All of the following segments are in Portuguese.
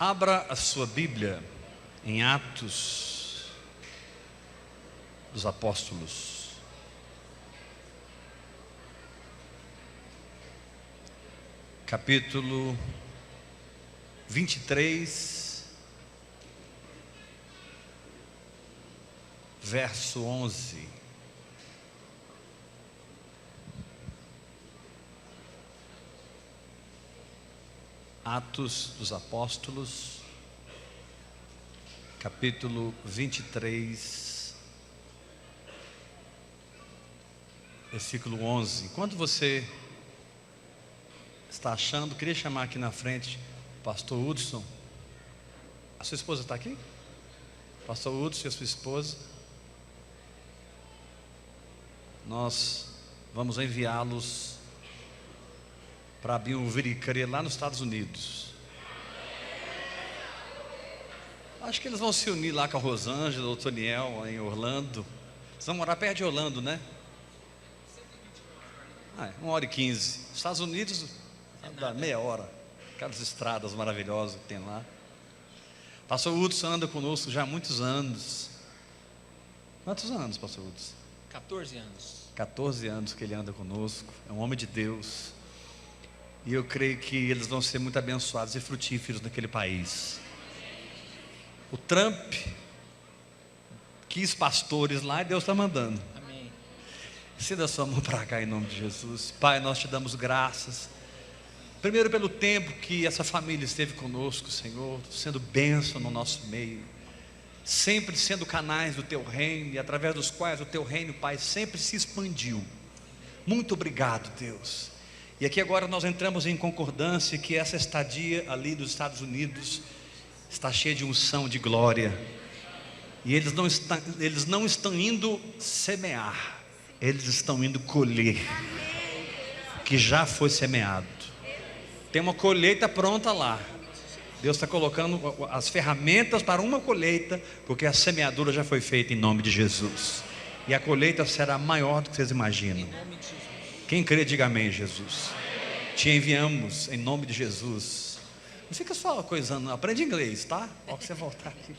Abra a sua Bíblia em Atos dos Apóstolos. Capítulo 23, verso 11. Atos dos Apóstolos, capítulo 23, versículo 11. Enquanto você está achando, queria chamar aqui na frente o pastor Hudson. A sua esposa está aqui? Pastor Hudson e a sua esposa. Nós vamos enviá-los para abrir um Viricrê lá nos Estados Unidos. Acho que eles vão se unir lá com a Rosângela, o Toniel, em Orlando. Vocês vão morar perto de Orlando, né? 1h15. Estados Unidos dá meia hora. Aquelas estradas maravilhosas que tem lá. Pastor Hudson anda conosco já há muitos anos. Quantos anos, pastor Hudson? 14 anos. 14 anos que ele anda conosco. É um homem de Deus. E eu creio que eles vão ser muito abençoados e frutíferos naquele país. O Trump quis pastores lá e Deus está mandando. Amém. Estenda a sua mão para cá em nome de Jesus. Pai, nós te damos graças. Primeiro pelo tempo que essa família esteve conosco, Senhor, sendo bênção no nosso meio. Sempre sendo canais do Teu reino e através dos quais o Teu reino, Pai, sempre se expandiu. Muito obrigado, Deus. E aqui agora nós entramos em concordância que essa estadia ali dos Estados Unidos está cheia de unção, de glória. E eles não estão indo semear, eles estão indo colher o que já foi semeado. Tem uma colheita pronta lá. Deus está colocando as ferramentas para uma colheita, porque a semeadura já foi feita em nome de Jesus. E a colheita será maior do que vocês imaginam. Quem crê, diga amém, Jesus. Te enviamos em nome de Jesus. Não fica só coisando, não. Aprende inglês, tá? Pode você voltar aqui.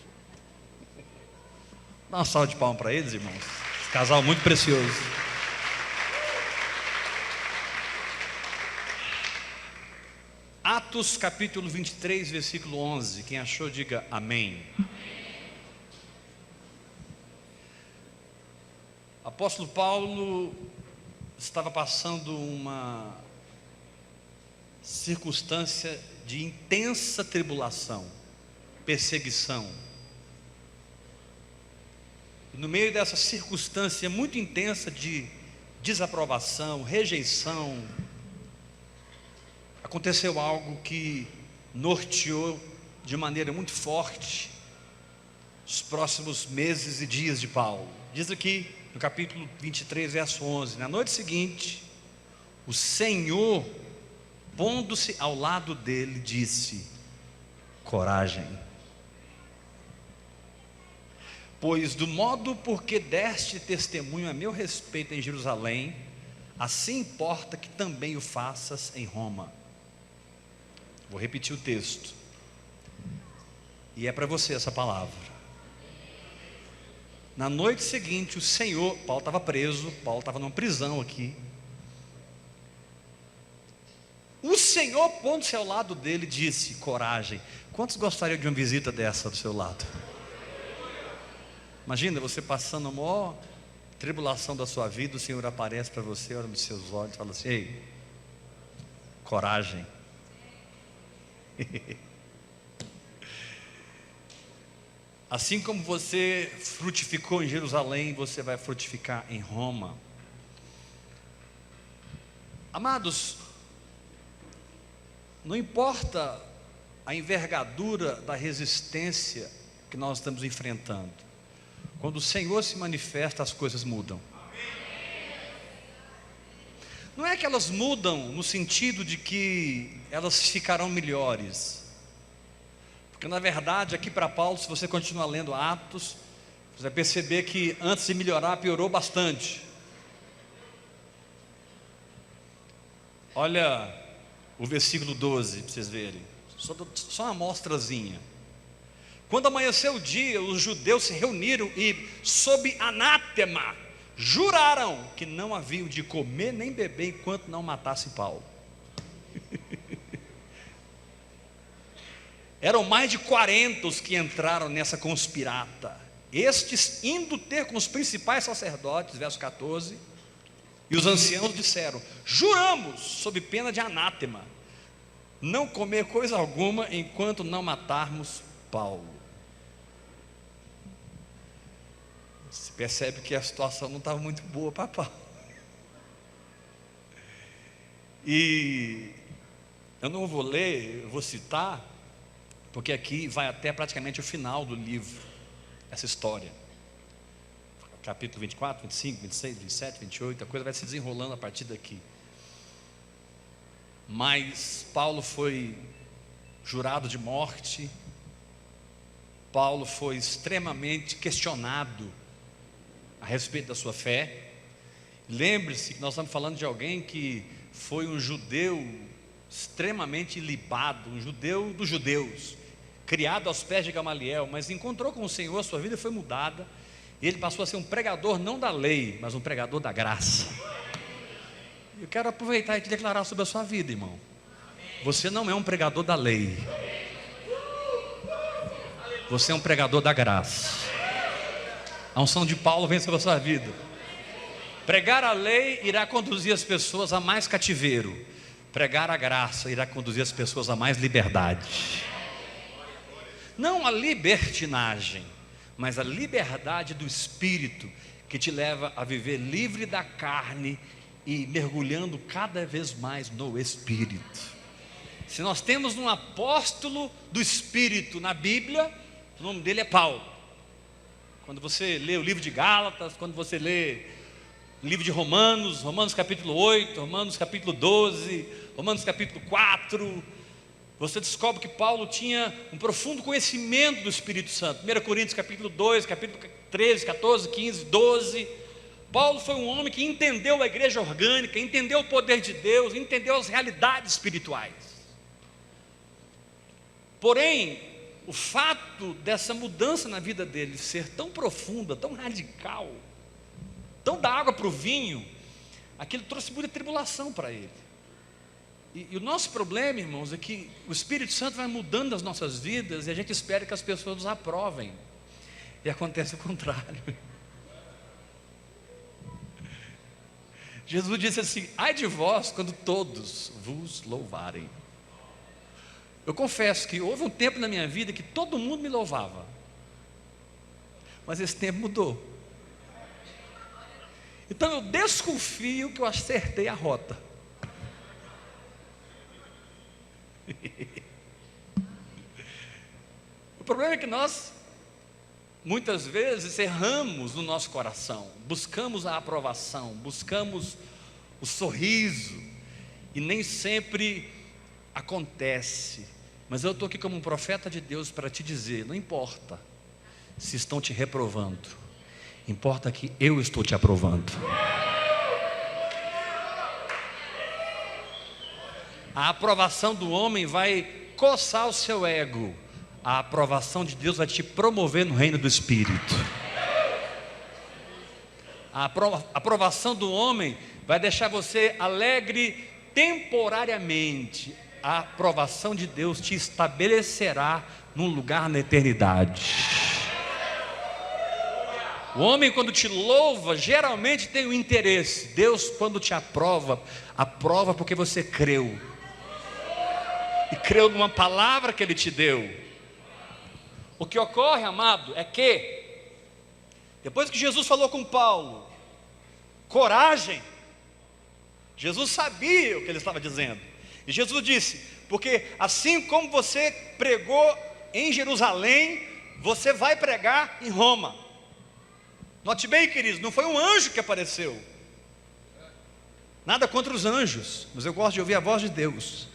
Dá uma salva de palmas para eles, irmãos. Esse casal muito precioso. Atos capítulo 23, versículo 11. Quem achou, diga amém. Apóstolo Paulo estava passando uma circunstância de intensa tribulação, perseguição. E no meio dessa circunstância muito intensa de desaprovação, rejeição, aconteceu algo que norteou de maneira muito forte os próximos meses e dias de Paulo. Diz aqui no capítulo 23, verso 11: na noite seguinte, o Senhor, pondo-se ao lado dele, disse: coragem, pois do modo porque deste testemunho a meu respeito em Jerusalém, assim importa que também o faças em Roma. Vou repetir o texto, e é para você essa palavra. Na noite seguinte, o Senhor, Paulo estava preso, Paulo estava numa prisão aqui. O Senhor, pondo-se ao lado dele, disse: coragem. Quantos gostariam de uma visita dessa do seu lado? Imagina você passando a maior tribulação da sua vida, o Senhor aparece para você, olha nos seus olhos e fala assim: ei, coragem. Assim como você frutificou em Jerusalém, você vai frutificar em Roma. Amados, não importa a envergadura da resistência que nós estamos enfrentando, quando o Senhor se manifesta, as coisas mudam. Não é que elas mudam no sentido de que elas ficarão melhores, porque na verdade aqui para Paulo, se você continuar lendo Atos, você vai perceber que antes de melhorar, piorou bastante. Olha o versículo 12 para vocês verem. Só uma amostrazinha. Quando amanheceu o dia, os judeus se reuniram e, sob anátema, juraram que não haviam de comer nem beber enquanto não matassem Paulo. Eram mais de 40 os que entraram nessa conspirata. Estes indo ter com os principais sacerdotes, verso 14, e os anciãos disseram: juramos, sob pena de anátema, não comer coisa alguma enquanto não matarmos Paulo. Você percebe que a situação não estava muito boa para Paulo. E eu não vou ler, eu vou citar, porque aqui vai até praticamente o final do livro, essa história. Capítulo 24, 25, 26, 27, 28, a coisa vai se desenrolando a partir daqui. Mas Paulo foi jurado de morte, Paulo foi extremamente questionado a respeito da sua fé. Lembre-se que nós estamos falando de alguém que foi um judeu extremamente ilibado, um judeu dos judeus, criado aos pés de Gamaliel, mas encontrou com o Senhor, sua vida foi mudada, e ele passou a ser um pregador não da lei, mas um pregador da graça. Eu quero aproveitar e te declarar sobre a sua vida, irmão. Você não é um pregador da lei, você é um pregador da graça. A unção de Paulo vem sobre a sua vida. Pregar a lei irá conduzir as pessoas a mais cativeiro, pregar a graça irá conduzir as pessoas a mais liberdade. Não a libertinagem, mas a liberdade do Espírito, que te leva a viver livre da carne e mergulhando cada vez mais no Espírito. Se nós temos um apóstolo do Espírito na Bíblia, o nome dele é Paulo. Quando você lê o livro de Gálatas, quando você lê o livro de Romanos, Romanos capítulo 8, Romanos capítulo 12, Romanos capítulo 4, você descobre que Paulo tinha um profundo conhecimento do Espírito Santo. 1 Coríntios capítulo 2, capítulo 13, 14, 15, 12. Paulo foi um homem que entendeu a igreja orgânica, entendeu o poder de Deus, entendeu as realidades espirituais. Porém, o fato dessa mudança na vida dele ser tão profunda, tão radical, tão da água para o vinho, aquilo trouxe muita tribulação para ele. E o nosso problema, irmãos, é que o Espírito Santo vai mudando as nossas vidas e a gente espera que as pessoas nos aprovem, e acontece o contrário. Jesus disse assim: ai de vós quando todos vos louvarem. Eu confesso que houve um tempo na minha vida que todo mundo me louvava, mas esse tempo mudou. Então eu desconfio que eu acertei a rota. O problema é que nós muitas vezes erramos no nosso coração, buscamos a aprovação, buscamos o sorriso, e nem sempre acontece. Mas eu estou aqui como um profeta de Deus para te dizer: não importa se estão te reprovando, importa que eu estou te aprovando. A aprovação do homem vai coçar o seu ego, a aprovação de Deus vai te promover no reino do Espírito. A aprovação do homem vai deixar você alegre temporariamente. A aprovação de Deus te estabelecerá num lugar na eternidade. O homem, quando te louva, geralmente tem um interesse. Deus, quando te aprova, aprova porque você creu, e creu numa palavra que Ele te deu. O que ocorre, amado, é que depois que Jesus falou com Paulo, coragem, Jesus sabia o que Ele estava dizendo. E Jesus disse: porque assim como você pregou em Jerusalém, você vai pregar em Roma. Note bem, queridos, não foi um anjo que apareceu. Nada contra os anjos, mas eu gosto de ouvir a voz de Deus.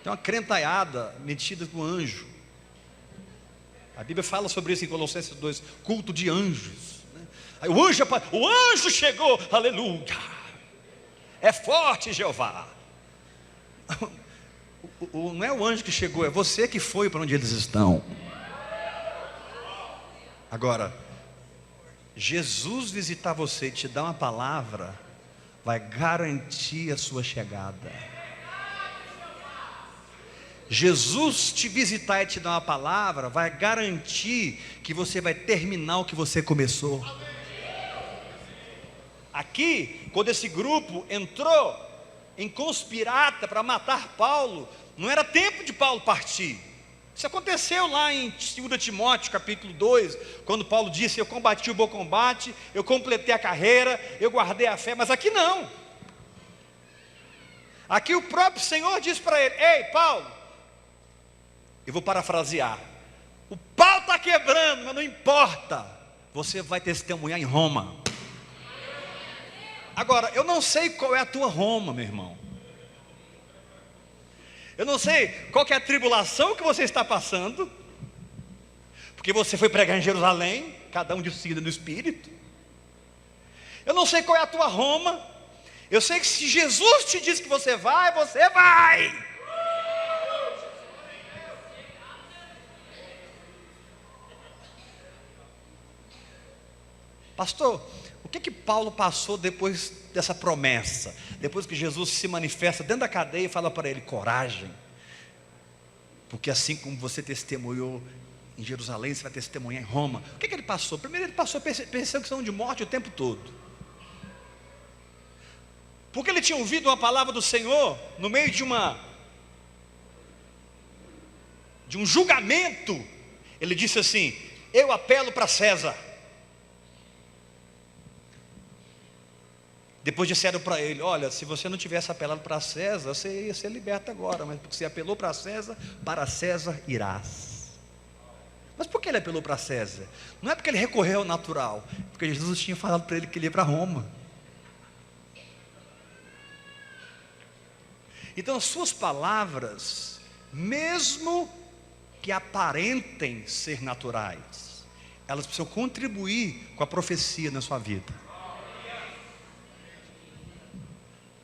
Tem uma crentaiada metida com anjo. A Bíblia fala sobre isso em Colossenses 2, culto de anjos, né? Aí o anjo chegou, aleluia, é forte Jeová. Não é o anjo que chegou, é você que foi para onde eles estão. Agora, Jesus visitar você e te dar uma palavra vai garantir a sua chegada. Jesus te visitar e te dar uma palavra vai garantir que você vai terminar o que você começou. Aqui, quando esse grupo entrou em conspirata para matar Paulo, não era tempo de Paulo partir. Isso aconteceu lá em 2 Timóteo capítulo 2, quando Paulo disse: eu combati o bom combate, eu completei a carreira, eu guardei a fé. Mas aqui não. Aqui o próprio Senhor diz para ele: ei Paulo, eu vou parafrasear, o pau está quebrando, mas não importa, você vai testemunhar em Roma. Agora, eu não sei qual é a tua Roma, meu irmão. Eu não sei qual que é a tribulação que você está passando, porque você foi pregar em Jerusalém, cada um decidido no Espírito. Eu não sei qual é a tua Roma. Eu sei que se Jesus te diz que você vai, você vai. Pastor, o que Paulo passou depois dessa promessa? Depois que Jesus se manifesta dentro da cadeia e fala para ele: coragem, porque assim como você testemunhou em Jerusalém, você vai testemunhar em Roma. O que ele passou? Primeiro ele passou perseguição de morte o tempo todo, porque ele tinha ouvido uma palavra do Senhor no meio de um julgamento. Ele disse assim: eu apelo para César. Depois disseram para ele: olha, se você não tivesse apelado para César, você ia ser liberto agora, mas porque você apelou para César irás. Mas por que ele apelou para César? Não é porque ele recorreu ao natural, porque Jesus tinha falado para ele que ele ia para Roma. Então as suas palavras, mesmo que aparentem ser naturais, elas precisam contribuir com a profecia na sua vida.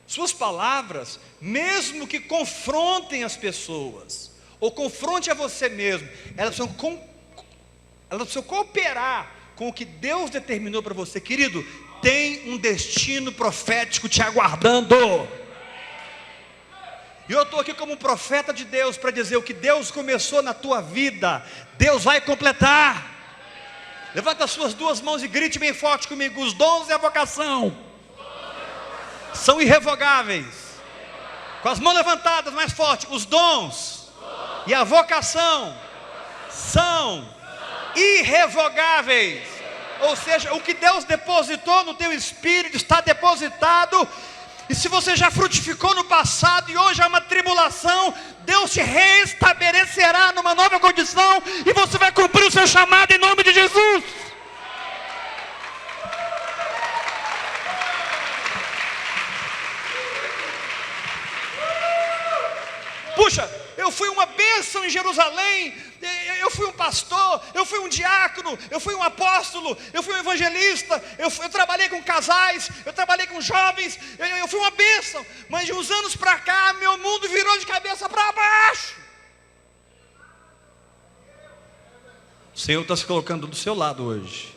Suas palavras, mesmo que confrontem as pessoas, ou confronte a você mesmo, elas precisam cooperar com o que Deus determinou para você. Querido, tem um destino profético te aguardando. E eu estou aqui como um profeta de Deus para dizer: o que Deus começou na tua vida, Deus vai completar. Levanta as suas duas mãos e grite bem forte comigo: os dons e a vocação são irrevogáveis. Com as mãos levantadas mais forte: os dons e a vocação são irrevogáveis. Ou seja, o que Deus depositou no teu espírito está depositado. E se você já frutificou no passado e hoje há uma tribulação, Deus te reestabelecerá numa nova condição, e você vai cumprir o seu chamado em nome de Jesus. Puxa, eu fui uma bênção em Jerusalém, eu fui um pastor, eu fui um diácono, eu fui um apóstolo, eu fui um evangelista, eu trabalhei com casais, eu trabalhei com jovens, eu fui uma bênção. Mas de uns anos para cá, meu mundo virou de cabeça para baixo. O Senhor está se colocando do seu lado hoje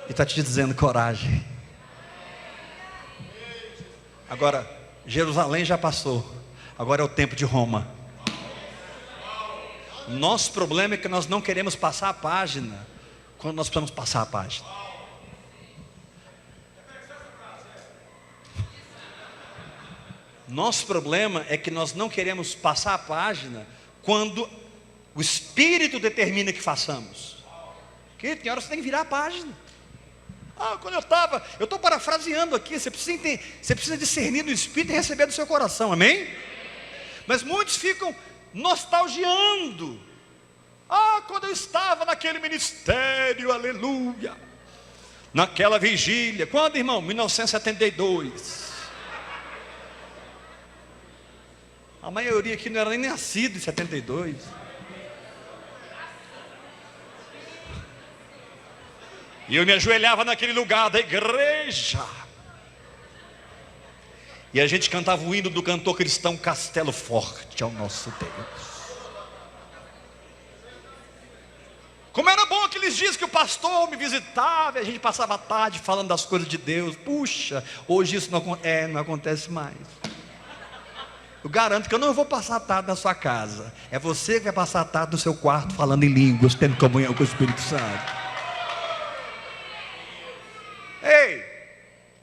e está te dizendo: coragem. Agora, Jerusalém já passou, agora é o tempo de Roma. Nosso problema é que nós não queremos passar a página quando nós precisamos passar a página. Nosso problema é que nós não queremos passar a página quando o Espírito determina que façamos. Querido, tem hora que você tem que virar a página. Quando eu estou parafraseando aqui, você precisa discernir do Espírito e receber do seu coração, amém? Mas muitos ficam nostalgiando. Quando eu estava naquele ministério, aleluia, naquela vigília. Quando, irmão? 1972. A maioria aqui não era nem nascido em 72. E eu me ajoelhava naquele lugar da igreja. E a gente cantava o hino do cantor cristão: Castelo forte é o nosso Deus. Como era bom aqueles dias que o pastor me visitava e a gente passava a tarde falando das coisas de Deus. Puxa, hoje isso não acontece mais. Eu garanto que eu não vou passar a tarde na sua casa. É você que vai passar a tarde no seu quarto falando em línguas, tendo comunhão com o Espírito Santo. Ei,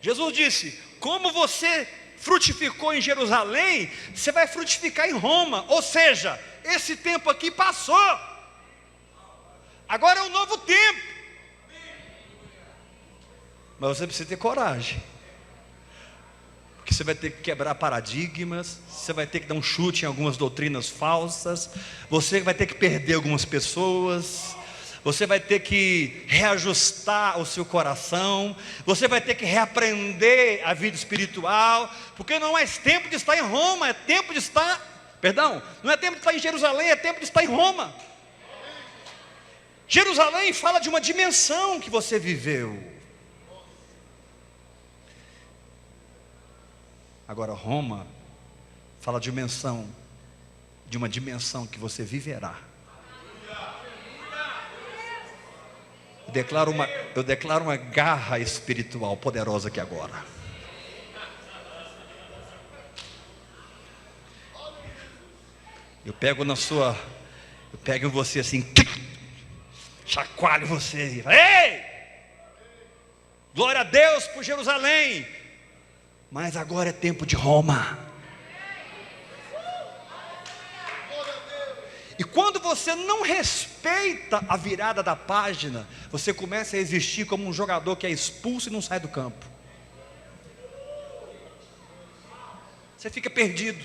Jesus disse: como você frutificou em Jerusalém, você vai frutificar em Roma. Ou seja, esse tempo aqui passou. Agora é um novo tempo. Mas você precisa ter coragem, porque você vai ter que quebrar paradigmas, você vai ter que dar um chute em algumas doutrinas falsas, você vai ter que perder algumas pessoas, você vai ter que reajustar o seu coração, você vai ter que reaprender a vida espiritual, porque não é mais tempo de estar em Roma, é tempo de estar, não é tempo de estar em Jerusalém, é tempo de estar em Roma. Jerusalém fala de uma dimensão que você viveu. Agora Roma fala de uma dimensão que você viverá. Eu declaro uma garra espiritual poderosa aqui agora. Eu pego em você assim, chacoalho você. Ei! Glória a Deus por Jerusalém. Mas agora é tempo de Roma. E quando você não respeita a virada da página, você começa a existir como um jogador que é expulso e não sai do campo. Você fica perdido.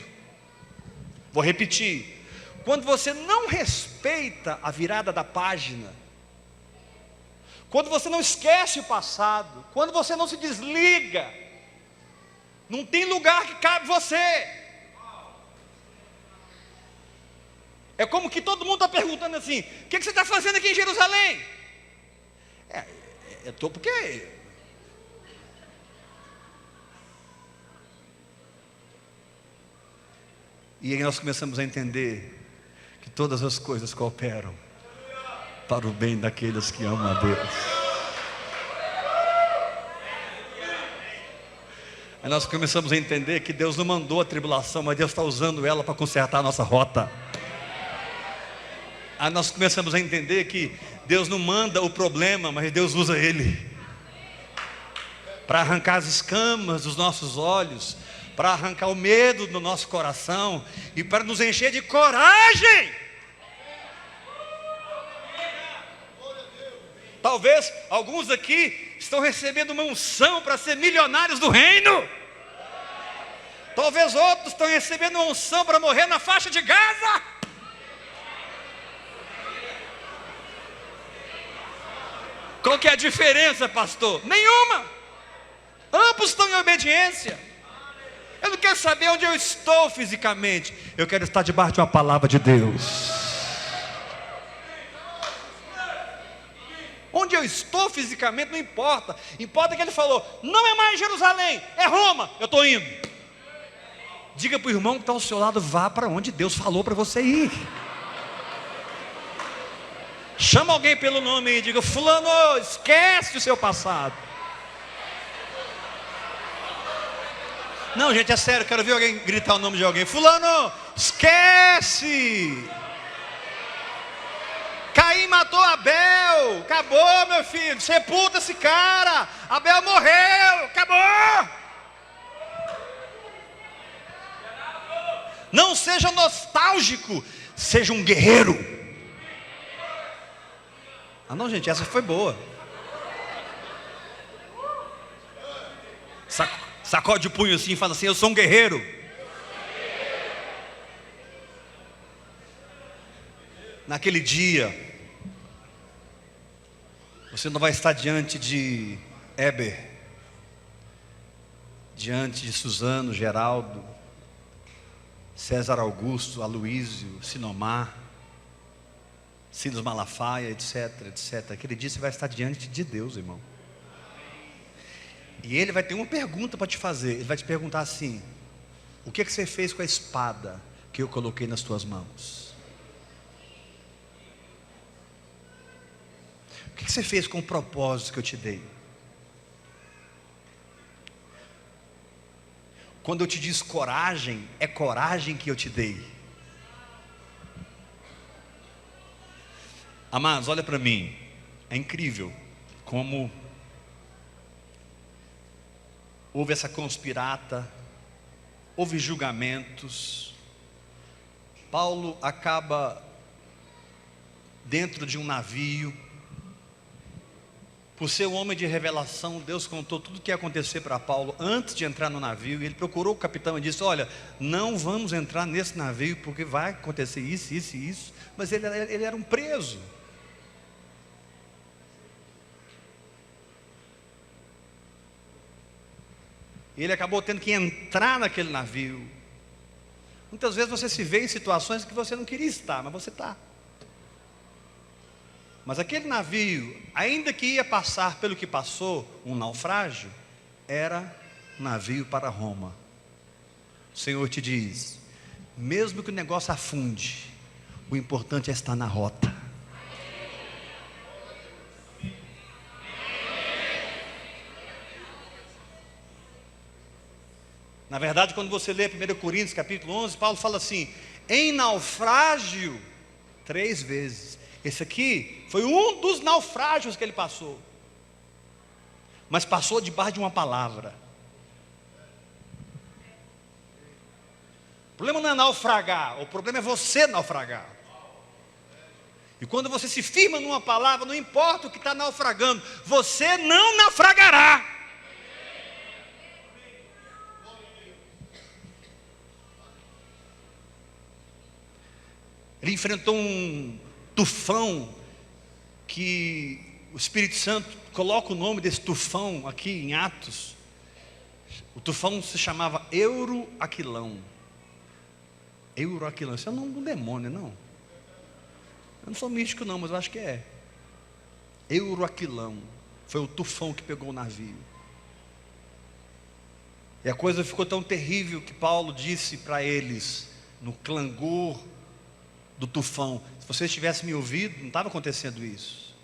Vou repetir. Quando você não respeita a virada da página, quando você não esquece o passado, quando você não se desliga, não tem lugar que cabe você. É como que todo mundo está perguntando assim: o que você está fazendo aqui em Jerusalém? Eu estou porque... E aí nós começamos a entender que todas as coisas cooperam para o bem daqueles que amam a Deus. Aí nós começamos a entender que Deus não mandou a tribulação, mas Deus está usando ela para consertar a nossa rota. Aí nós começamos a entender que Deus não manda o problema, mas Deus usa ele para arrancar as escamas dos nossos olhos, para arrancar o medo do nosso coração e para nos encher de coragem. Talvez alguns aqui estão recebendo uma unção para ser milionários do reino. Talvez outros estão recebendo uma unção para morrer na faixa de Gaza. Qual que é a diferença, pastor? Nenhuma. Ambos estão em obediência. Eu não quero saber onde eu estou fisicamente. Eu quero estar debaixo de uma palavra de Deus. Onde eu estou fisicamente não importa. Importa que ele falou: não é mais Jerusalém, é Roma. Eu estou indo. Diga para o irmão que está ao seu lado: vá para onde Deus falou para você ir. Chama alguém pelo nome e diga: fulano, esquece o seu passado. Não, gente, é sério, quero ver alguém gritar o nome de alguém. Fulano, esquece. Caim matou Abel. Acabou, meu filho. Sepulta esse cara. Abel morreu. Acabou. Não seja nostálgico. Seja um guerreiro. Ah não, gente, essa foi boa. Sacode o punho assim e fala assim: eu sou um guerreiro. Naquele dia, você não vai estar diante de Heber, diante de Suzano, Geraldo, César Augusto, Aloísio, Sinomar, Silas Malafaia, etc, etc. Aquele dia você vai estar diante de Deus, irmão. E ele vai ter uma pergunta para te fazer. Ele vai te perguntar assim: o que você fez com a espada que eu coloquei nas tuas mãos? O que você fez com o propósito que eu te dei? Quando eu te disse coragem, é coragem que eu te dei. Amados, olha para mim. É incrível como houve essa conspirata, houve julgamentos. Paulo acaba dentro de um navio. Por ser um homem de revelação, Deus contou tudo o que ia acontecer para Paulo antes de entrar no navio. E ele procurou o capitão e disse: olha, não vamos entrar nesse navio porque vai acontecer isso, isso e isso. Mas ele era um preso. Ele acabou tendo que entrar naquele navio. Muitas vezes você se vê em situações que você não queria estar, mas você está. Mas aquele navio, ainda que ia passar pelo que passou, um naufrágio, era um navio para Roma. O Senhor te diz: mesmo que o negócio afunde, o importante é estar na rota. Na verdade, quando você lê 1 Coríntios capítulo 11, Paulo fala assim: em naufrágio, 3 vezes. Esse aqui foi um dos naufrágios que ele passou. Mas passou debaixo de uma palavra. O problema não é naufragar, o problema é você naufragar. E quando você se firma numa palavra, não importa o que está naufragando, você não naufragará. Ele enfrentou um tufão, que o Espírito Santo coloca o nome desse tufão aqui em Atos. O tufão se chamava Euroaquilão. Euroaquilão, isso é o nome do demônio, não? Eu não sou místico não, mas eu acho que é. Euroaquilão. Foi o tufão que pegou o navio. E a coisa ficou tão terrível que Paulo disse para eles, no clangor do tufão: se vocês tivessem me ouvido, não estava acontecendo isso.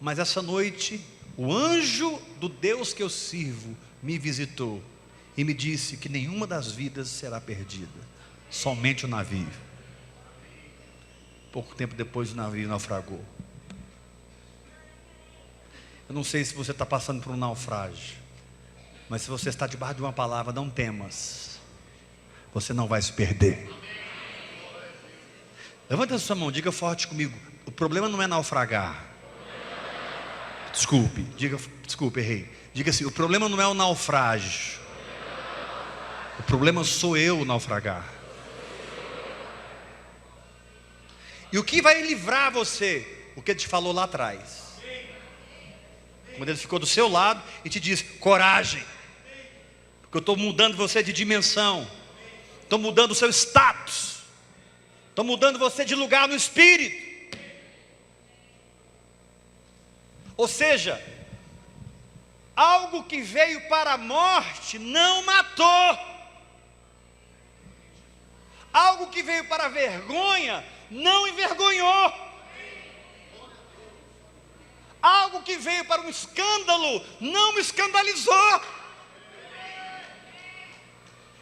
Mas essa noite, o anjo do Deus que eu sirvo me visitou e me disse que nenhuma das vidas será perdida, somente o navio. Pouco tempo depois o navio naufragou. Eu não sei se você está passando por um naufrágio, mas se você está debaixo de uma palavra, não temas, você não vai se perder. Levanta a sua mão, diga forte comigo: o problema não é naufragar. Desculpe, errei. Diga assim: o problema não é o naufrágio, o problema sou eu naufragar. E o que vai livrar você? O que ele te falou lá atrás, quando ele ficou do seu lado e te disse: coragem, porque eu estou mudando você de dimensão, estou mudando o seu status, estou mudando você de lugar no espírito. Ou seja, algo que veio para a morte não matou, algo que veio para a vergonha não envergonhou, algo que veio para um escândalo não me escandalizou.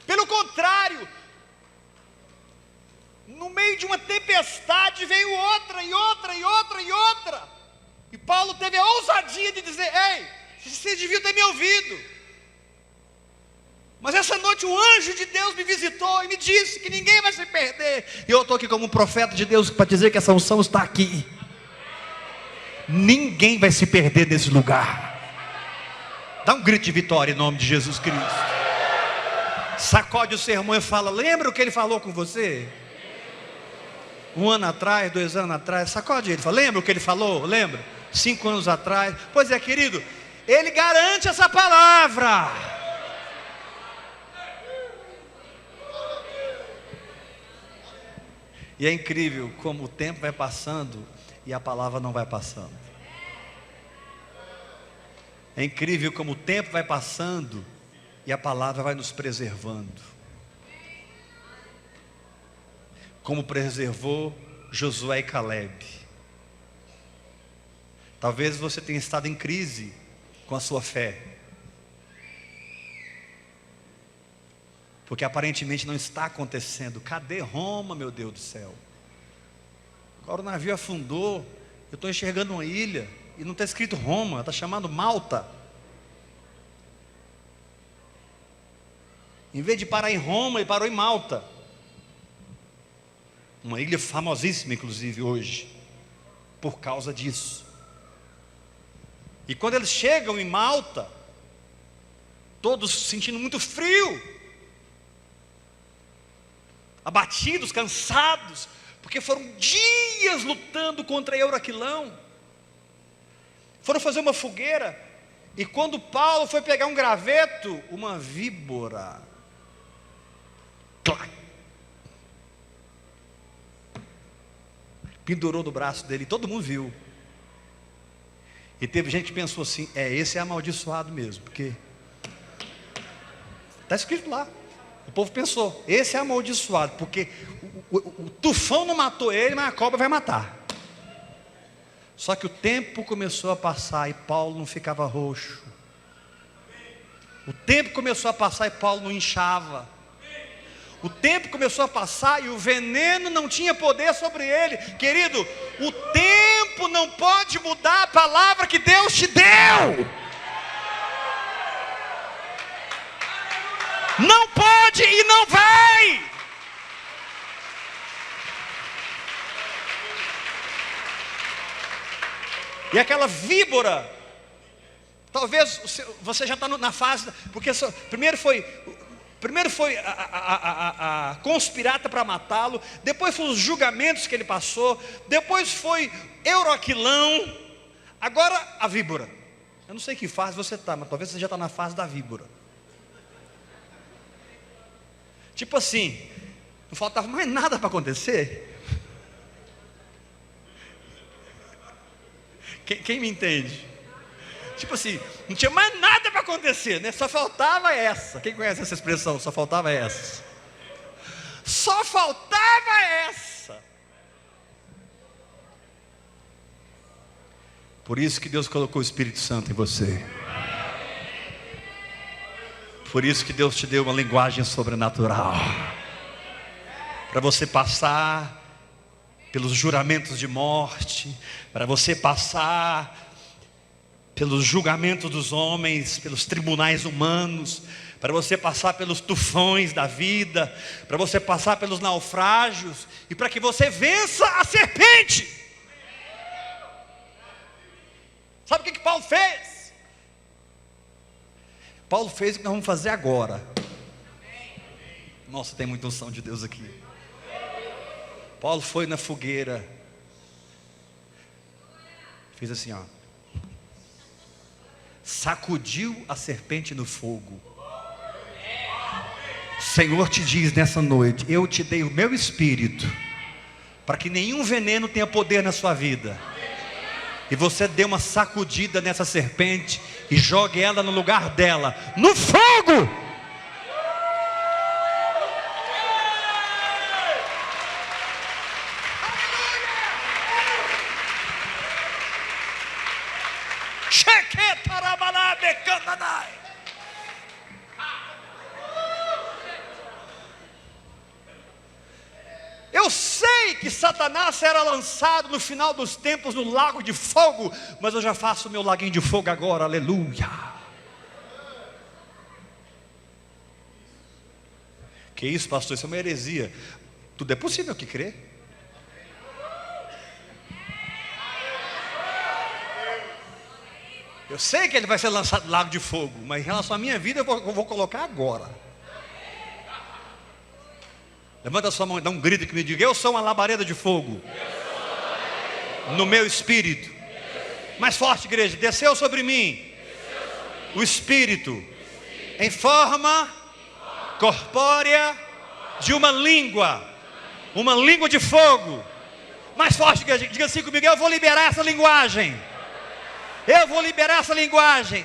Pelo contrário, no meio de uma tempestade veio outra e outra e outra e outra. E Paulo teve a ousadia de dizer: ei, vocês deviam ter me ouvido. Mas essa noite o anjo de Deus me visitou e me disse que ninguém vai se perder. E eu estou aqui como um profeta de Deus para dizer que essa unção está aqui. Ninguém vai se perder nesse lugar. Dá um grito de vitória em nome de Jesus Cristo. Sacode o sermão e fala: lembra o que ele falou com você? 1 ano atrás, 2 anos atrás. Sacode ele, fala: lembra o que ele falou? Lembra? 5 anos atrás. Pois é, querido, ele garante essa palavra. E é incrível como o tempo vai passando e a palavra não vai passando. É incrível como o tempo vai passando e a palavra vai nos preservando. Como preservou Josué e Caleb. Talvez você tenha estado em crise com a sua fé, porque aparentemente não está acontecendo. Cadê Roma, meu Deus do céu? Agora o navio afundou, eu estou enxergando uma ilha e não está escrito Roma, está chamado Malta. Em vez de parar em Roma, ele parou em Malta. Uma ilha famosíssima, inclusive, hoje, por causa disso. E quando eles chegam em Malta, todos sentindo muito frio, abatidos, cansados, porque foram dias lutando contra Euraquilão. Foram fazer uma fogueira, e quando Paulo foi pegar um graveto, uma víbora, clac, pendurou no braço dele, e todo mundo viu. E teve gente que pensou assim: esse é amaldiçoado mesmo, porque está escrito lá. O povo pensou: esse é amaldiçoado, porque o tufão não matou ele, mas a cobra vai matar. Só que o tempo começou a passar e Paulo não ficava roxo. O tempo começou a passar e Paulo não inchava. O tempo começou a passar e o veneno não tinha poder sobre ele. Querido, o tempo não pode mudar a palavra que Deus te deu. Não pode e não vai. E aquela víbora, talvez você já está na fase, porque primeiro foi a conspirata para matá-lo, depois foram os julgamentos que ele passou, depois foi Euraquilão, agora a víbora. Eu não sei que fase você está, mas talvez você já está na fase da víbora. Tipo assim, não faltava mais nada para acontecer. Quem me entende? Tipo assim, não tinha mais nada para acontecer, né? Só faltava essa. Quem conhece essa expressão? Só faltava essa. Só faltava essa. Por isso que Deus colocou o Espírito Santo em você. Por isso que Deus te deu uma linguagem sobrenatural, para você passar pelos juramentos de morte, para você passar pelos julgamentos dos homens, pelos tribunais humanos, para você passar pelos tufões da vida, para você passar pelos naufrágios, e para que você vença a serpente. Sabe o que Paulo fez? Paulo fez o que nós vamos fazer agora. Nossa, tem muita unção de Deus aqui. Paulo foi na fogueira, fez assim, ó, sacudiu a serpente no fogo. O Senhor te diz nessa noite: eu te dei o meu espírito, para que nenhum veneno tenha poder na sua vida. E você dê uma sacudida nessa serpente e jogue ela no lugar dela, no fogo. Eu sei que Satanás será lançado no final dos tempos no lago de fogo, mas eu já faço o meu laguinho de fogo agora, aleluia. Que isso, pastor? Isso é uma heresia. Tudo é possível que crê. Eu sei que ele vai ser lançado no lago de fogo, mas em relação à minha vida eu vou colocar agora. Levanta a sua mão e dá um grito que me diga: eu sou uma labareda de fogo no meu espírito. Mais forte, igreja. Desceu sobre mim o Espírito em forma corpórea de uma língua de fogo. Mais forte, igreja. Diga assim comigo: eu vou liberar essa linguagem. Eu vou liberar essa linguagem.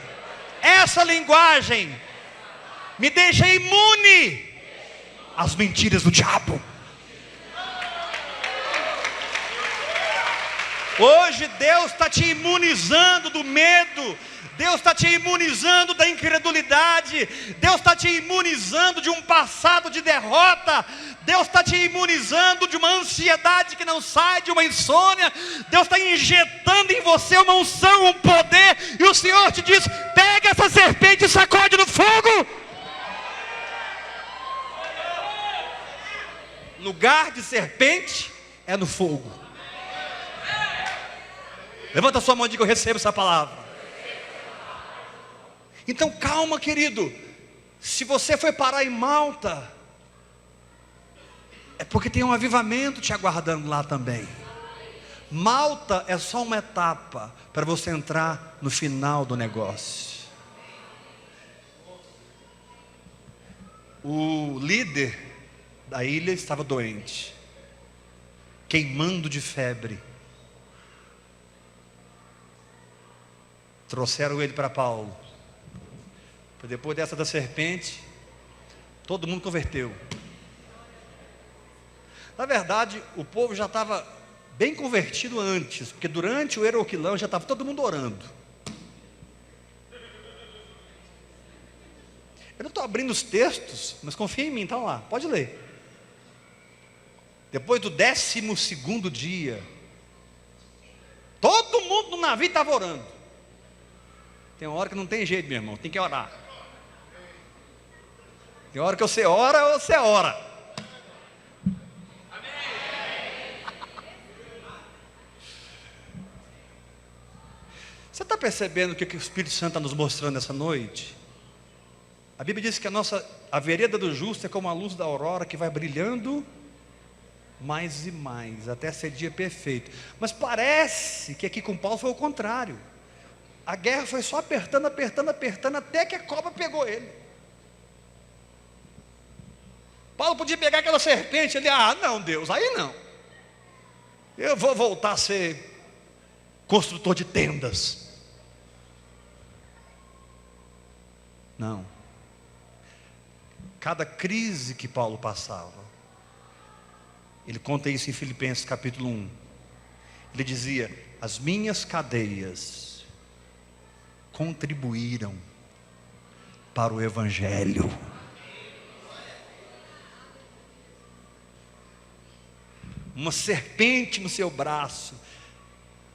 Essa linguagem me deixa imune às mentiras do diabo. Hoje Deus está te imunizando do medo, Deus está te imunizando da incredulidade, Deus está te imunizando de um passado de derrota, Deus está te imunizando de uma ansiedade que não sai, de uma insônia. Deus está injetando em você uma unção, um poder, e o Senhor te diz: pega essa serpente e sacode no fogo. Lugar de serpente é no fogo. Levanta a sua mão e diga: eu recebo essa palavra. Então calma, querido. Se você foi parar em Malta, é porque tem um avivamento te aguardando lá também. Malta é só uma etapa para você entrar no final do negócio. O líder da ilha estava doente, queimando de febre. Trouxeram ele para Paulo. Depois dessa da serpente, todo mundo converteu. Na verdade, o povo já estava bem convertido antes, porque durante o Eroquilão já estava todo mundo orando. Eu não estou abrindo os textos, mas confia em mim, está lá, pode ler. Depois do 12º dia, todo mundo no navio estava orando. Tem uma hora que não tem jeito, meu irmão, tem que orar. Tem hora que você ora ou você ora. Você está percebendo o que o Espírito Santo está nos mostrando essa noite? A Bíblia diz que a vereda do justo é como a luz da aurora que vai brilhando mais e mais, até ser dia perfeito. Mas parece que aqui com Paulo foi o contrário. A guerra foi só apertando, apertando, apertando, até que a cobra pegou ele. Paulo podia pegar aquela serpente, ele: ah, não, Deus, aí não. Eu vou voltar a ser construtor de tendas. Não. Cada crise que Paulo passava, ele conta isso em Filipenses capítulo 1. Ele dizia: as minhas cadeias contribuíram para o Evangelho. Uma serpente no seu braço,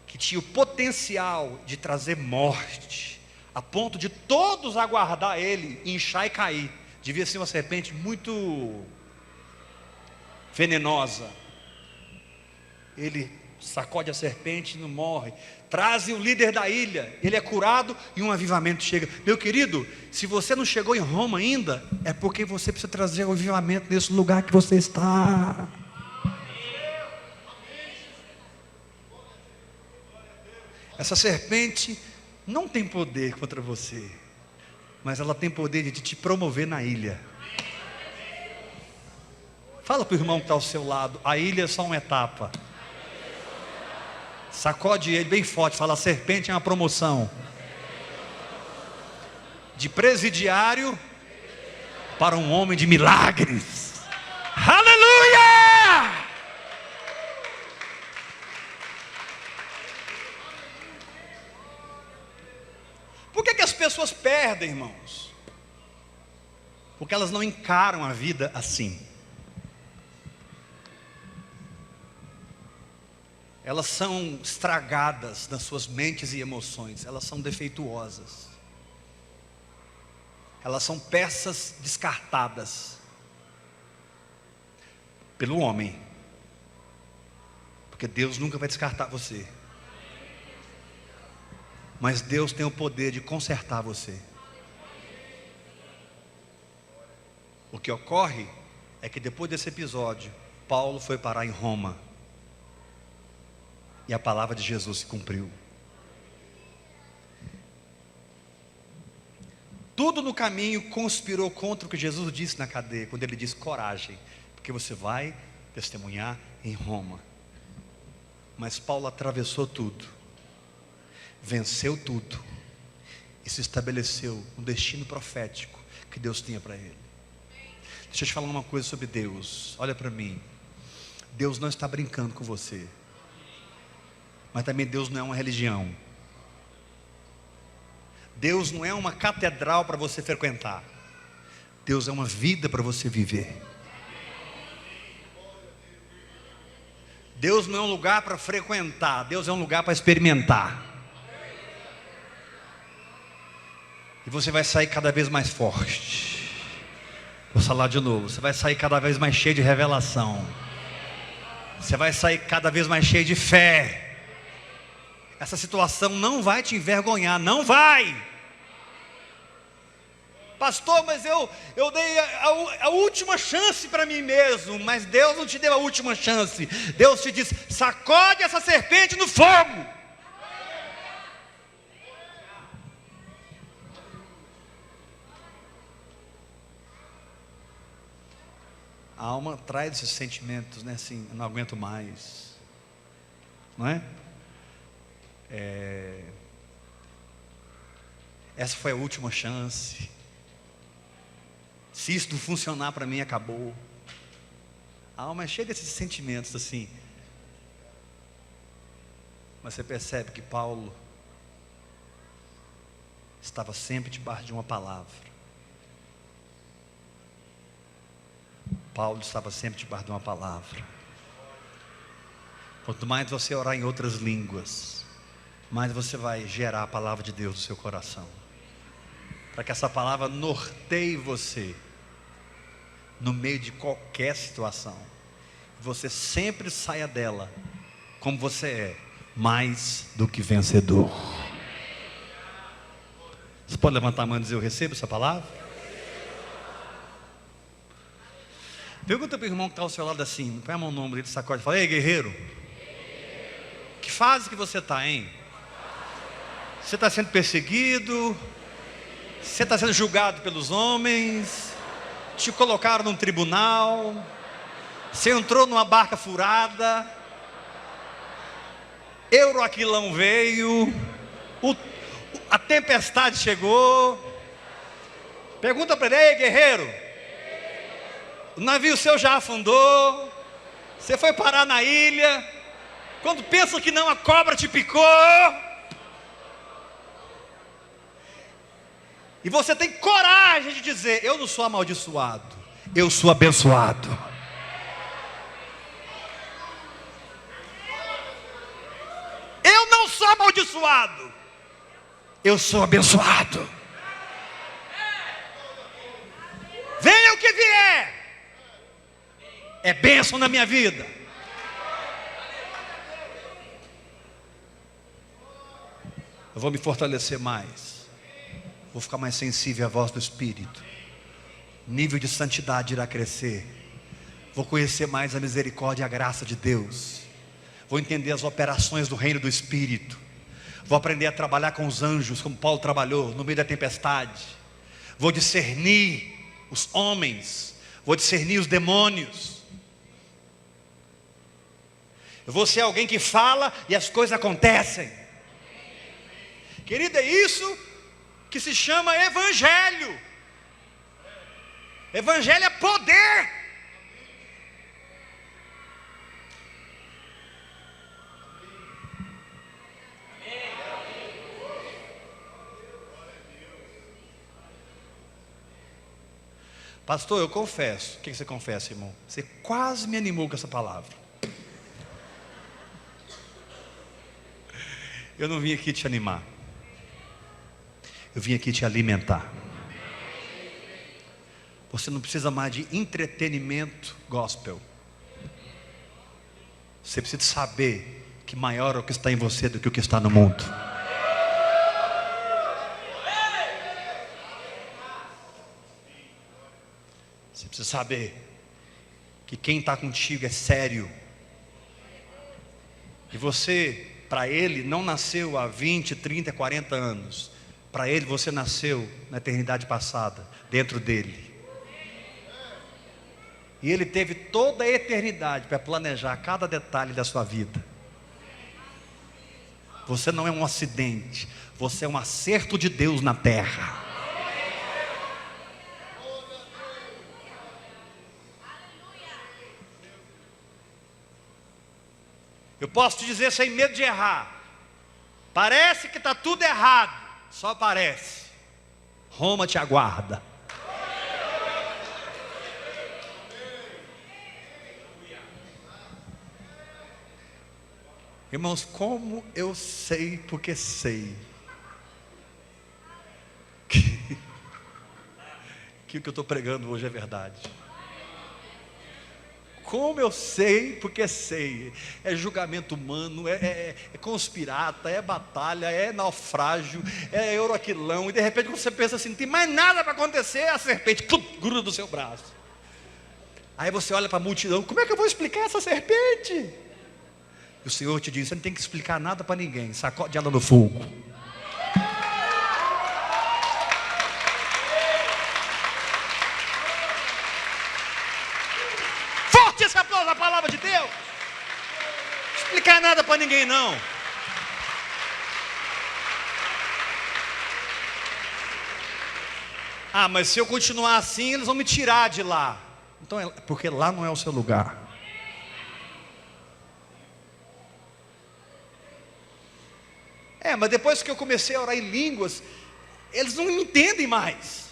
que tinha o potencial de trazer morte, a ponto de todos aguardar ele, inchar e cair. Devia ser uma serpente muito venenosa. Ele sacode a serpente e não morre. Trazem o líder da ilha, ele é curado e um avivamento chega. Meu querido, se você não chegou em Roma ainda, é porque você precisa trazer o avivamento nesse lugar que você está. Essa serpente não tem poder contra você, mas ela tem poder de te promover na ilha. Fala para o irmão que está ao seu lado: a ilha é só uma etapa. Sacode ele bem forte, fala: a serpente é uma promoção de presidiário para um homem de milagres. Aleluia! Por que as pessoas perdem, irmãos? Porque elas não encaram a vida assim. Elas são estragadas nas suas mentes e emoções. Elas são defeituosas. Elas são peças descartadas pelo homem. Porque Deus nunca vai descartar você. Mas Deus tem o poder de consertar você. O que ocorre é que depois desse episódio, Paulo foi parar em Roma. E a palavra de Jesus se cumpriu. Tudo no caminho conspirou contra o que Jesus disse na cadeia, quando ele disse: coragem, porque você vai testemunhar em Roma. Mas Paulo atravessou tudo, venceu tudo, e se estabeleceu um destino profético que Deus tinha para ele. Deixa eu te falar uma coisa sobre Deus. Olha para mim. Deus não está brincando com você. Mas também Deus não é uma religião. Deus não é uma catedral para você frequentar. Deus é uma vida para você viver. Deus não é um lugar para frequentar. Deus é um lugar para experimentar. E você vai sair cada vez mais forte. Vou falar de novo. Você vai sair cada vez mais cheio de revelação. Você vai sair cada vez mais cheio de fé. Essa situação não vai te envergonhar. Não vai. Pastor, mas eu dei a última chance para mim mesmo. Mas Deus não te deu a última chance. Deus te diz: sacode essa serpente no fogo. A alma traz esses sentimentos, né? Assim, eu não aguento mais, não é? Essa foi a última chance. Se isso não funcionar para mim, acabou. A alma é cheia desses sentimentos assim. Mas você percebe que Paulo estava sempre debaixo de uma palavra. Paulo estava sempre debaixo de uma palavra. Quanto mais você orar em outras línguas, mais você vai gerar a palavra de Deus no seu coração, para que essa palavra norteie você no meio de qualquer situação. Você sempre saia dela como você é, mais do que vencedor. Você pode levantar a mão e dizer: eu recebo essa palavra? Pergunta para o irmão que está ao seu lado assim, põe a mão no ombro dele, sacode e fala: ei, guerreiro, que fase que você está, hein? Você está sendo perseguido? Você está sendo julgado pelos homens? Te colocaram num tribunal? Você entrou numa barca furada? Euroaquilão veio? A tempestade chegou? Pergunta para ele: ei, guerreiro, o navio seu já afundou? Você foi parar na ilha? Quando pensa que não, a cobra te picou? E você tem coragem de dizer: eu não sou amaldiçoado, eu sou abençoado. Eu não sou amaldiçoado, eu sou abençoado. Venha o que vier, é bênção na minha vida. Eu vou me fortalecer mais, vou ficar mais sensível à voz do Espírito. Nível de santidade irá crescer. Vou conhecer mais a misericórdia e a graça de Deus. Vou entender as operações do reino do Espírito. Vou aprender a trabalhar com os anjos, como Paulo trabalhou no meio da tempestade. Vou discernir os homens, vou discernir os demônios. Eu vou ser alguém que fala e as coisas acontecem. Querido, é isso que se chama evangelho. Evangelho é poder. Pastor, eu confesso. O que você confessa, irmão? Você quase me animou com essa palavra. Eu não vim aqui te animar, eu vim aqui te alimentar. Você não precisa mais de entretenimento gospel. Você precisa saber que maior é o que está em você do que o que está no mundo. Você precisa saber que quem está contigo é sério. E você, para ele, não nasceu há 20, 30, 40 anos. Para ele, você nasceu na eternidade passada, dentro dele. E ele teve toda a eternidade para planejar cada detalhe da sua vida. Você não é um acidente, você é um acerto de Deus na terra. Eu posso te dizer sem medo de errar, parece que está tudo errado, só parece. Roma te aguarda. Irmãos, como eu sei, porque sei que o que eu estou pregando hoje é verdade. Como eu sei, porque sei. É julgamento humano, é conspirata, é batalha, é naufrágio, é euroquilão. E de repente você pensa assim, não tem mais nada para acontecer, a serpente gruda do seu braço. Aí você olha para a multidão, como é que eu vou explicar essa serpente? E o Senhor te diz, você não tem que explicar nada para ninguém, sacode ela no fogo. Forte esse aplauso à palavra de Deus. Não explicar nada para ninguém não. Ah, mas se eu continuar assim, eles vão me tirar de lá. Então, porque lá não é o seu lugar. Mas depois que eu comecei a orar em línguas, eles não me entendem mais.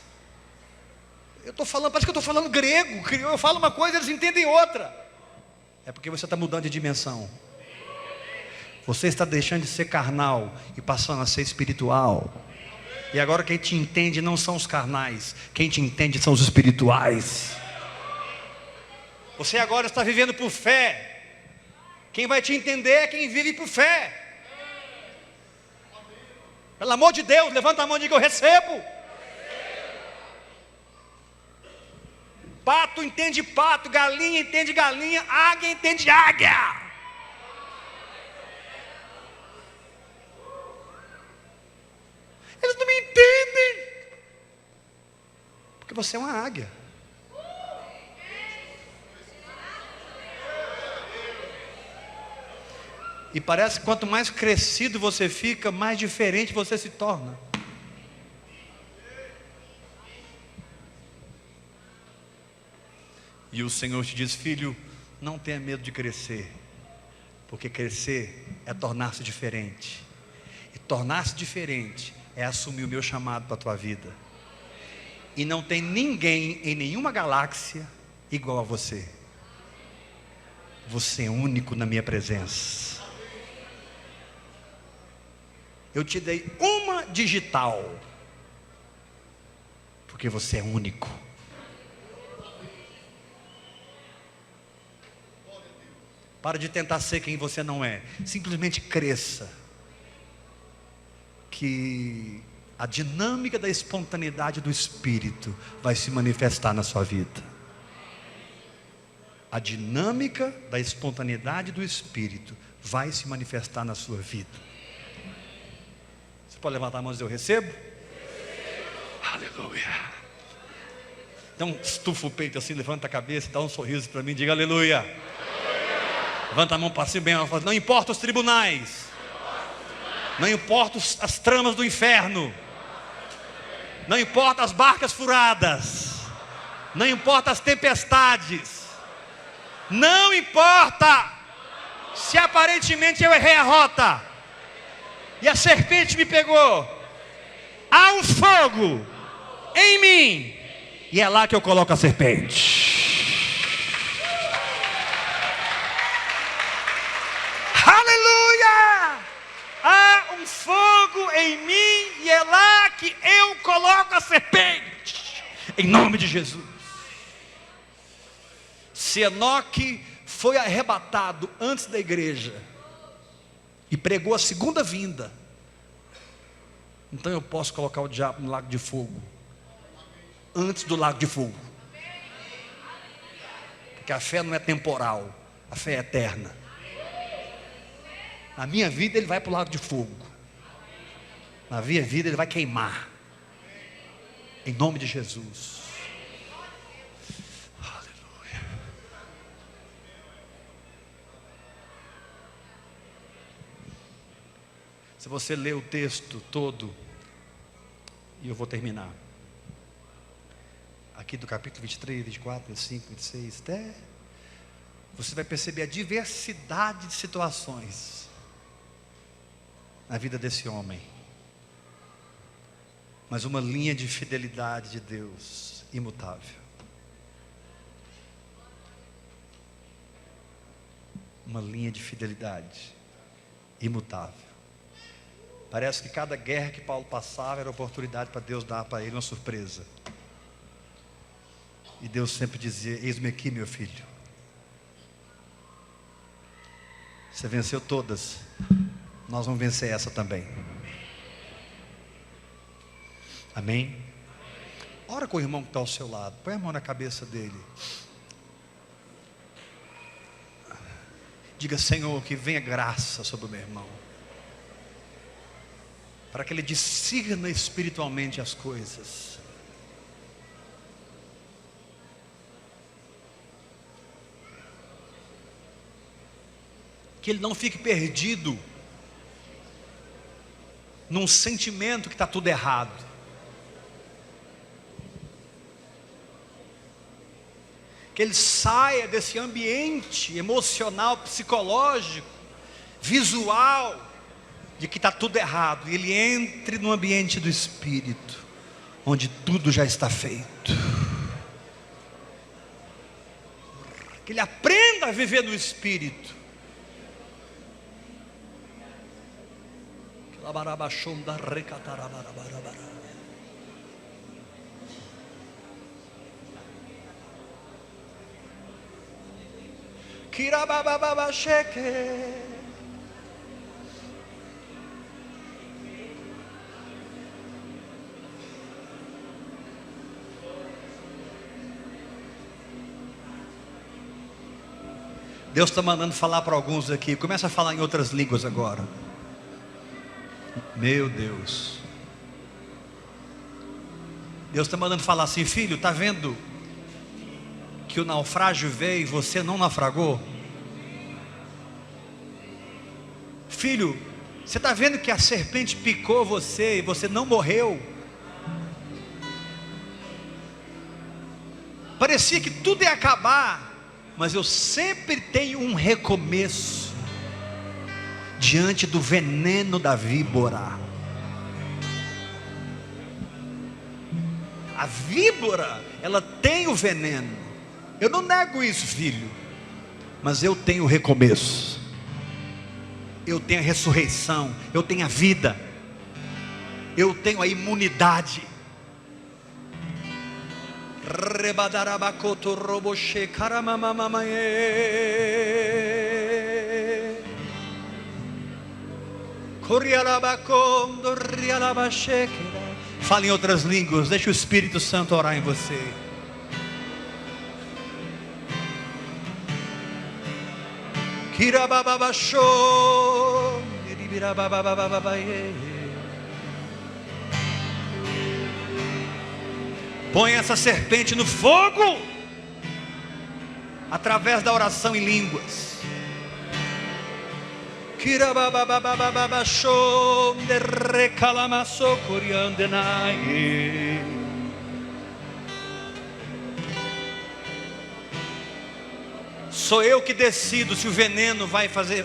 Eu estou falando, parece que eu estou falando grego. Eu falo uma coisa, eles entendem outra. É porque você está mudando de dimensão. Você está deixando de ser carnal e passando a ser espiritual. E agora quem te entende não são os carnais, quem te entende são os espirituais. Você agora está vivendo por fé. Quem vai te entender é quem vive por fé. Pelo amor de Deus, levanta a mão e diga, eu recebo. Pato entende pato, galinha entende galinha, águia entende águia. Eles não me entendem, porque você é uma águia. E parece que quanto mais crescido você fica, mais diferente você se torna. E o Senhor te diz, filho, não tenha medo de crescer, porque crescer é tornar-se diferente. E tornar-se diferente é assumir o meu chamado para a tua vida. E não tem ninguém em nenhuma galáxia igual a você. Você é único na minha presença. Eu te dei uma digital, porque você é único. Para de tentar ser quem você não é. Simplesmente cresça. Que a dinâmica da espontaneidade do Espírito vai se manifestar na sua vida. A dinâmica da espontaneidade do Espírito vai se manifestar na sua vida. Você pode levantar a mão e dizer, eu recebo? Aleluia. Então estufa o peito assim, levanta a cabeça, dá um sorriso para mim, diga aleluia. Levanta a mão para cima bem, não importa os tribunais, não importa as tramas do inferno, não importa as barcas furadas, não importa as tempestades, não importa se aparentemente eu errei a rota e a serpente me pegou, há um fogo em mim e é lá que eu coloco a serpente. Há um fogo em mim e é lá que eu coloco a serpente, em nome de Jesus. Se Enoque foi arrebatado antes da igreja e pregou a segunda vinda, então eu posso colocar o diabo no lago de fogo antes do lago de fogo, porque a fé não é temporal, a fé é eterna. Na minha vida ele vai para o lago de fogo. Na minha vida ele vai queimar. Em nome de Jesus. Aleluia. Se você ler o texto todo, e eu vou terminar, aqui do capítulo 23, 24, 25, 26, até, você vai perceber a diversidade de situações na vida desse homem, mas uma linha de fidelidade de Deus imutável. Uma linha de fidelidade imutável. Parece que cada guerra que Paulo passava era oportunidade para Deus dar para ele uma surpresa. E Deus sempre dizia: eis-me aqui, meu filho. Você venceu todas, nós vamos vencer essa também. Amém? Ora com o irmão que está ao seu lado, põe a mão na cabeça dele. Diga: Senhor, que venha graça sobre o meu irmão, para que ele discirna espiritualmente as coisas. Que ele não fique perdido num sentimento que está tudo errado. Que ele saia desse ambiente emocional, psicológico, visual, de que está tudo errado, e ele entre no ambiente do Espírito, onde tudo já está feito. Que ele aprenda a viver no Espírito. Deus está mandando falar para alguns aqui. Começa a falar em outras línguas agora. Meu Deus. Deus está mandando falar assim: filho, está vendo que o naufrágio veio e você não naufragou? Filho, você está vendo que a serpente picou você e você não morreu? Parecia que tudo ia acabar, mas eu sempre tenho um recomeço diante do veneno da víbora. A víbora, ela tem o veneno. Eu não nego isso, filho, mas eu tenho o recomeço. Eu tenho a ressurreição, eu tenho a vida, eu tenho a imunidade. Rebadarabacoto roboche caramamamaie. Corialabacondo rialabachekera. Fale em outras línguas, deixa o Espírito Santo orar em você. Kirabababachou. Põe essa serpente no fogo, através da oração em línguas. Sou eu que decido se o veneno vai fazer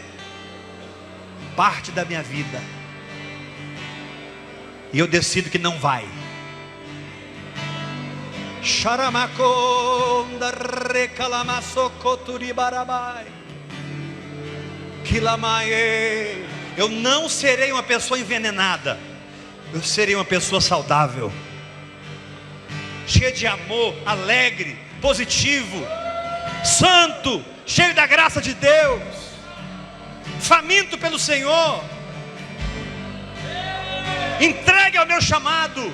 parte da minha vida, e eu decido que não vai. Xaramaconda recalamassocoturi-barabai. Quilamaie. Eu não serei uma pessoa envenenada, eu serei uma pessoa saudável, cheia de amor, alegre, positivo, santo, cheio da graça de Deus, faminto pelo Senhor, entregue ao meu chamado,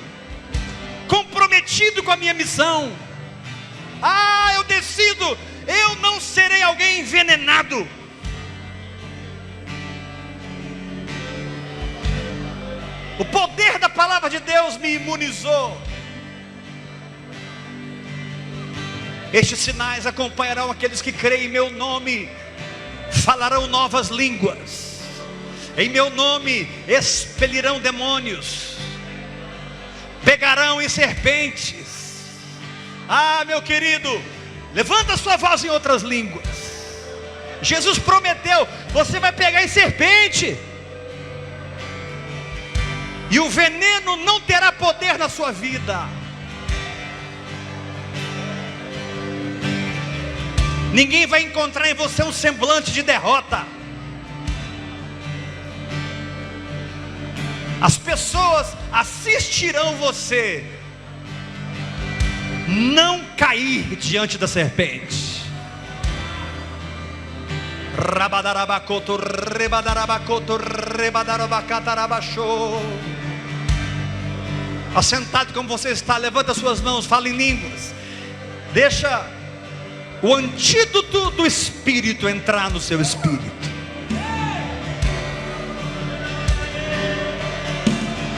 comprometido com a minha missão. Eu decido, eu não serei alguém envenenado. O poder da palavra de Deus me imunizou. Estes sinais acompanharão aqueles que creem em meu nome: falarão novas línguas, Em meu nome expelirão demônios, pegarão em serpentes. Ah, meu querido, levanta sua voz em outras línguas. Jesus prometeu: você vai pegar em serpente, e o veneno não terá poder na sua vida. Ninguém vai encontrar em você um semblante de derrota. As pessoas assistirão você não cair diante da serpente. Rabadarabacoto, rebadarabacoto, rebadarabacatarabachô. Assentado como você está, levanta suas mãos, fala em línguas. Deixa o antídoto do Espírito entrar no seu espírito.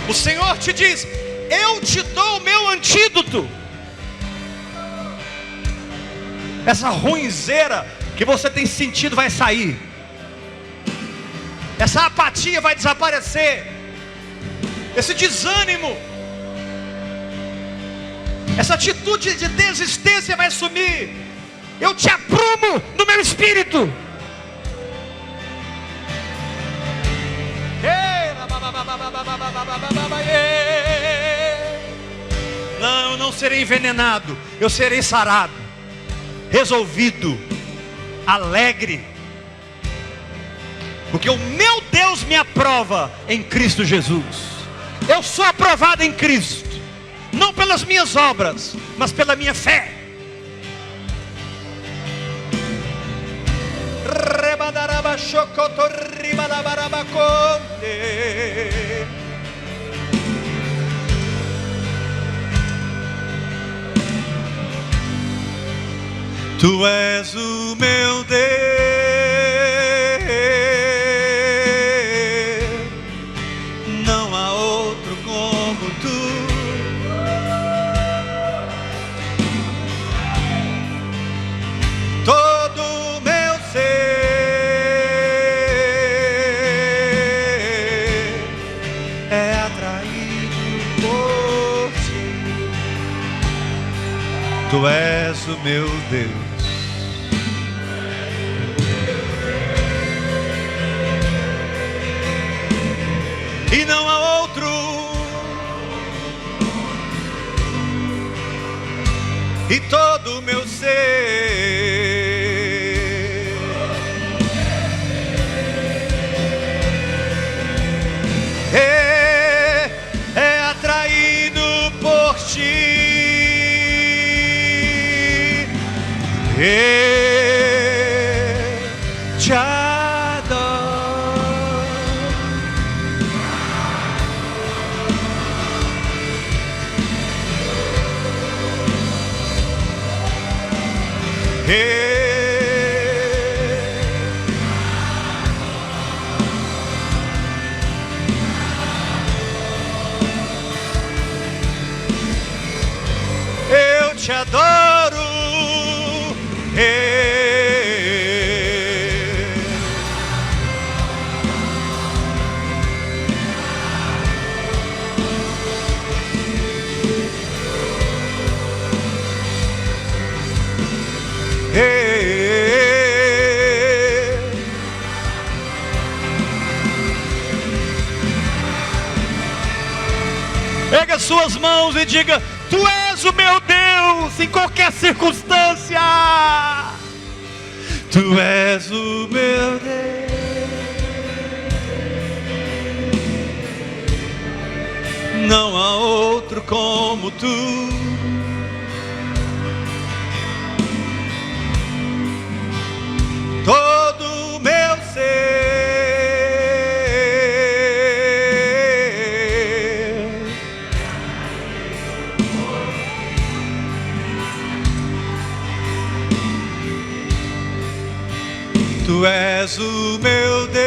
O Senhor te diz: eu te dou o meu antídoto. Essa ruinzeira que você tem sentido vai sair. Essa apatia vai desaparecer. Esse desânimo, essa atitude de desistência vai sumir. Eu te aprumo no meu espírito. Não, eu não serei envenenado. Eu serei sarado, resolvido, alegre, porque o meu Deus me aprova em Cristo Jesus. Eu sou aprovado em Cristo, não pelas minhas obras, mas pela minha fé. Tu és o meu Deus, não há outro como tu. Todo meu ser é atraído por ti. Tu és o meu Deus. E não há outro, e todo o meu ser é atraído por ti. Te adoro. Eu te adoro. Pega suas mãos e diga: tu és o meu Deus em qualquer circunstância. Tu és o meu Deus, não há outro como tu. Todo meu ser tu és o meu Deus.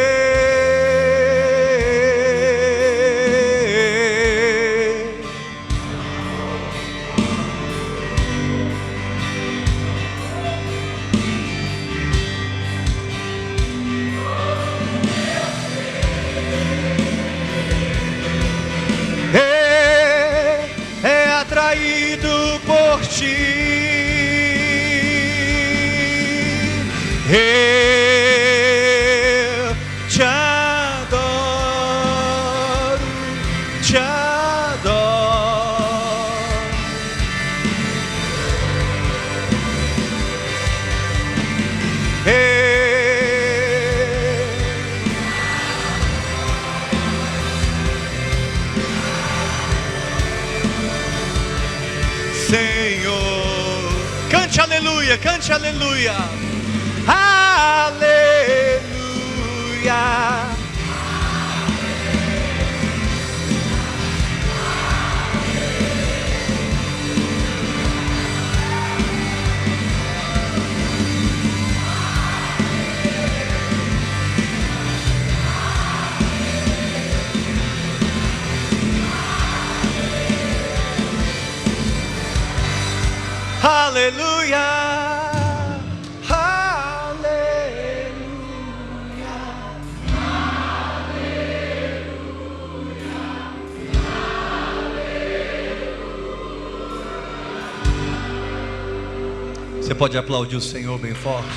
traído por ti. Eu te adoro, te adoro. Senhor, cante aleluia, cante aleluia, aleluia. Aleluia, aleluia, aleluia. Você pode aplaudir o Senhor bem forte?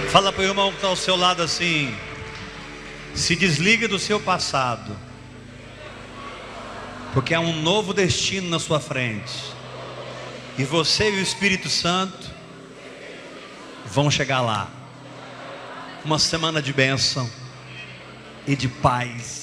Fala para o irmão que está ao seu lado assim: se desliga do seu passado, porque há um novo destino na sua frente, e você e o Espírito Santo vão chegar lá. Uma semana de bênção e de paz.